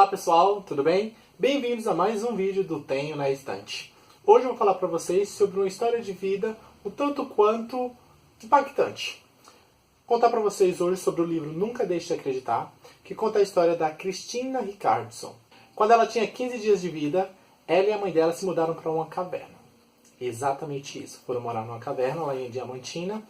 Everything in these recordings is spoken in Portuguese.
pessoal, tudo bem? Bem-vindos a mais um vídeo do Tenho na Estante. Hoje eu vou falar para vocês sobre uma história de vida um tanto quanto impactante. Vou contar para vocês hoje sobre o livro Nunca Deixe de Acreditar, que conta a história da Christina Richardson. Quando ela tinha 15 dias de vida, ela e a mãe dela se mudaram para uma caverna. Exatamente isso, foram morar numa caverna lá em Diamantina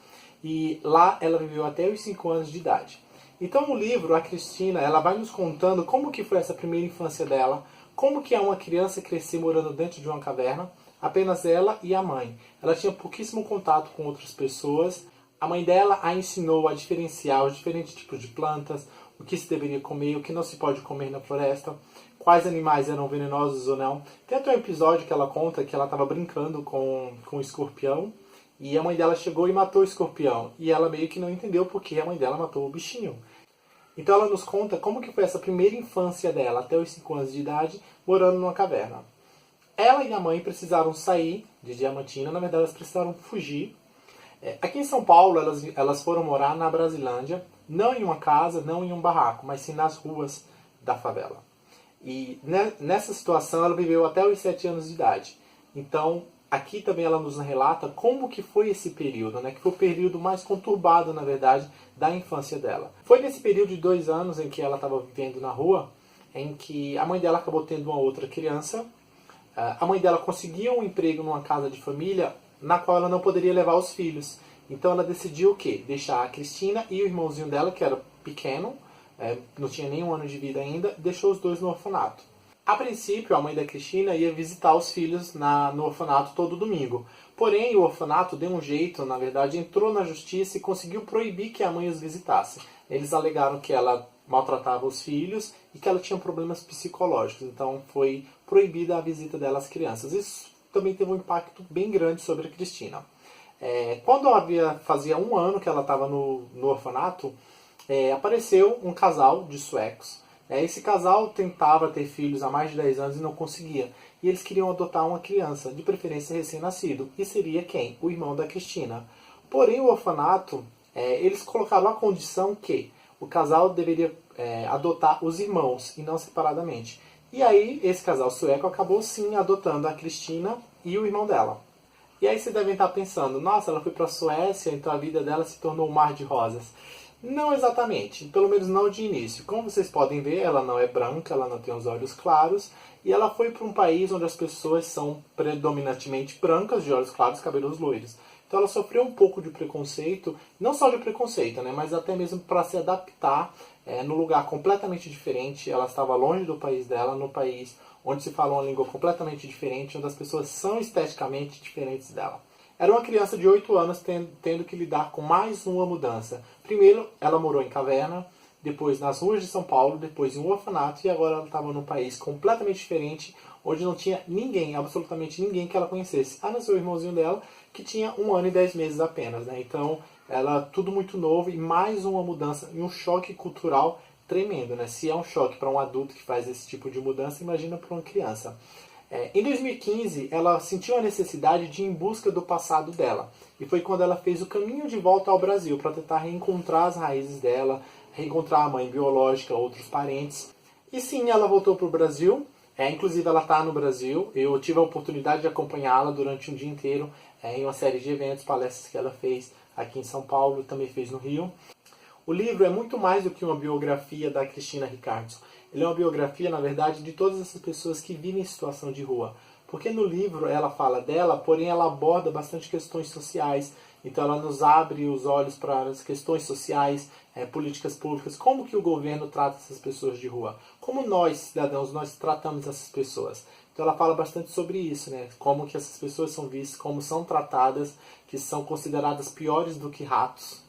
e lá ela viveu até os 5 anos de idade. Então no livro, a Christina, ela vai nos contando como que foi essa primeira infância dela, como que é uma criança crescer morando dentro de uma caverna, apenas ela e a mãe. Ela tinha pouquíssimo contato com outras pessoas. A mãe dela a ensinou a diferenciar os diferentes tipos de plantas, o que se deveria comer, o que não se pode comer na floresta, quais animais eram venenosos ou não. Tem até um episódio que ela conta que ela estava brincando com um escorpião, e a mãe dela chegou e matou o escorpião. E ela meio que não entendeu porque a mãe dela matou o bichinho. Então ela nos conta como que foi essa primeira infância dela, até os 5 anos de idade, morando numa caverna. Ela e a mãe precisaram sair de Diamantina, na verdade elas precisaram fugir. Aqui em São Paulo elas foram morar na Brasilândia, não em uma casa, não em um barraco, mas sim nas ruas da favela. E nessa situação ela viveu até os 7 anos de idade. Então aqui também ela nos relata como que foi esse período, né? Que foi o período mais conturbado, na verdade, da infância dela. Foi nesse período de 2 anos em que ela estava vivendo na rua, em que a mãe dela acabou tendo uma outra criança. A mãe dela conseguiu um emprego numa casa de família na qual ela não poderia levar os filhos. Então ela decidiu o quê? Deixar a Christina e o irmãozinho dela, que era pequeno, não tinha nem 1 ano de vida ainda, deixou os dois no orfanato. A princípio, a mãe da Christina ia visitar os filhos no orfanato todo domingo. Porém, o orfanato deu um jeito, na verdade, entrou na justiça e conseguiu proibir que a mãe os visitasse. Eles alegaram que ela maltratava os filhos e que ela tinha problemas psicológicos. Então, foi proibida a visita dela às crianças. Isso também teve um impacto bem grande sobre a Christina. Quando fazia 1 ano que ela estava no orfanato, apareceu um casal de suecos. Esse casal tentava ter filhos há mais de 10 anos e não conseguia. E eles queriam adotar uma criança, de preferência recém-nascido. E seria quem? O irmão da Christina. Porém, o orfanato, eles colocaram a condição que o casal deveria adotar os irmãos e não separadamente. E aí, esse casal sueco acabou sim adotando a Christina e o irmão dela. E aí vocês devem estar pensando, nossa, ela foi para a Suécia, então a vida dela se tornou um mar de rosas. Não exatamente, pelo menos não de início. Como vocês podem ver, ela não é branca, ela não tem os olhos claros, e ela foi para um país onde as pessoas são predominantemente brancas, de olhos claros, cabelos loiros. Então ela sofreu um pouco de preconceito, não só de preconceito, né, mas até mesmo para se adaptar num lugar completamente diferente. Ela estava longe do país dela, no país onde se fala uma língua completamente diferente, onde as pessoas são esteticamente diferentes dela. Era uma criança de 8 anos tendo que lidar com mais uma mudança. Primeiro, ela morou em caverna, depois nas ruas de São Paulo, depois em um orfanato, e agora ela estava num país completamente diferente, onde não tinha ninguém, absolutamente ninguém que ela conhecesse, a não ser o irmãozinho dela, que tinha 1 ano e 10 meses apenas, né? Então, ela tudo muito novo e mais uma mudança e um choque cultural tremendo, né? Se é um choque para um adulto que faz esse tipo de mudança, imagina para uma criança. Em 2015, ela sentiu a necessidade de ir em busca do passado dela. E foi quando ela fez o caminho de volta ao Brasil para tentar reencontrar as raízes dela, reencontrar a mãe biológica, outros parentes. E sim, ela voltou para o Brasil. Inclusive, ela está no Brasil. Eu tive a oportunidade de acompanhá-la durante um dia inteiro em uma série de eventos, palestras que ela fez aqui em São Paulo, também fez no Rio. O livro é muito mais do que uma biografia da Christina Richardson. Ele é uma biografia, na verdade, de todas essas pessoas que vivem em situação de rua. Porque no livro ela fala dela, porém ela aborda bastante questões sociais. Então ela nos abre os olhos para as questões sociais, políticas públicas, como que o governo trata essas pessoas de rua. Como nós, cidadãos, nós tratamos essas pessoas. Então ela fala bastante sobre isso, né? Como que essas pessoas são vistas, como são tratadas, que são consideradas piores do que ratos.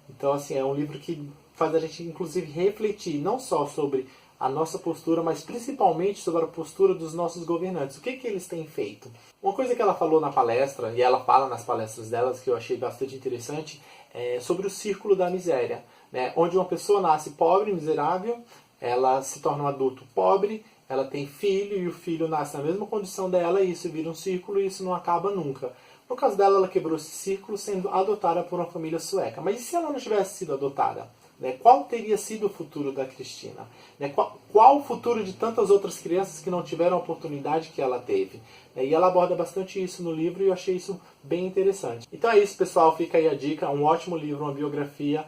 Então, assim, é um livro que faz a gente, inclusive, refletir não só sobre a nossa postura, mas principalmente sobre a postura dos nossos governantes. O que eles têm feito? Uma coisa que ela falou na palestra, e ela fala nas palestras delas, que eu achei bastante interessante, é sobre o círculo da miséria, né? Onde uma pessoa nasce pobre, miserável, ela se torna um adulto pobre, ela tem filho, e o filho nasce na mesma condição dela, e isso vira um círculo, e isso não acaba nunca. No caso dela, ela quebrou esse círculo sendo adotada por uma família sueca. Mas e se ela não tivesse sido adotada? né? Qual teria sido o futuro da Cristina? Né? Qual o futuro de tantas outras crianças que não tiveram a oportunidade que ela teve? E ela aborda bastante isso no livro e eu achei isso bem interessante. Então é isso, pessoal. Fica aí a dica. Um ótimo livro, uma biografia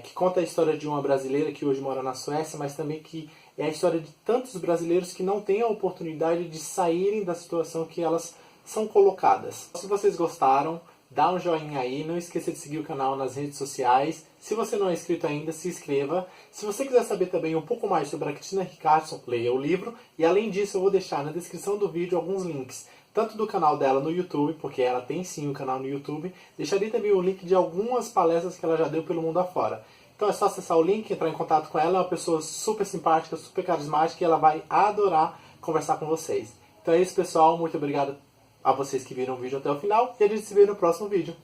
que conta a história de uma brasileira que hoje mora na Suécia, mas também que é a história de tantos brasileiros que não têm a oportunidade de saírem da situação que elas são colocadas. Se vocês gostaram, dá um joinha aí, não esqueça de seguir o canal nas redes sociais. Se você não é inscrito ainda, se inscreva. Se você quiser saber também um pouco mais sobre a Cristina Richardson, leia o livro. E além disso, eu vou deixar na descrição do vídeo alguns links, tanto do canal dela no YouTube, porque ela tem sim um canal no YouTube. Deixarei também o link de algumas palestras que ela já deu pelo mundo afora. Então é só acessar o link, entrar em contato com ela. É uma pessoa super simpática, super carismática e ela vai adorar conversar com vocês. Então é isso, pessoal. Muito obrigado a vocês que viram o vídeo até o final e a gente se vê no próximo vídeo.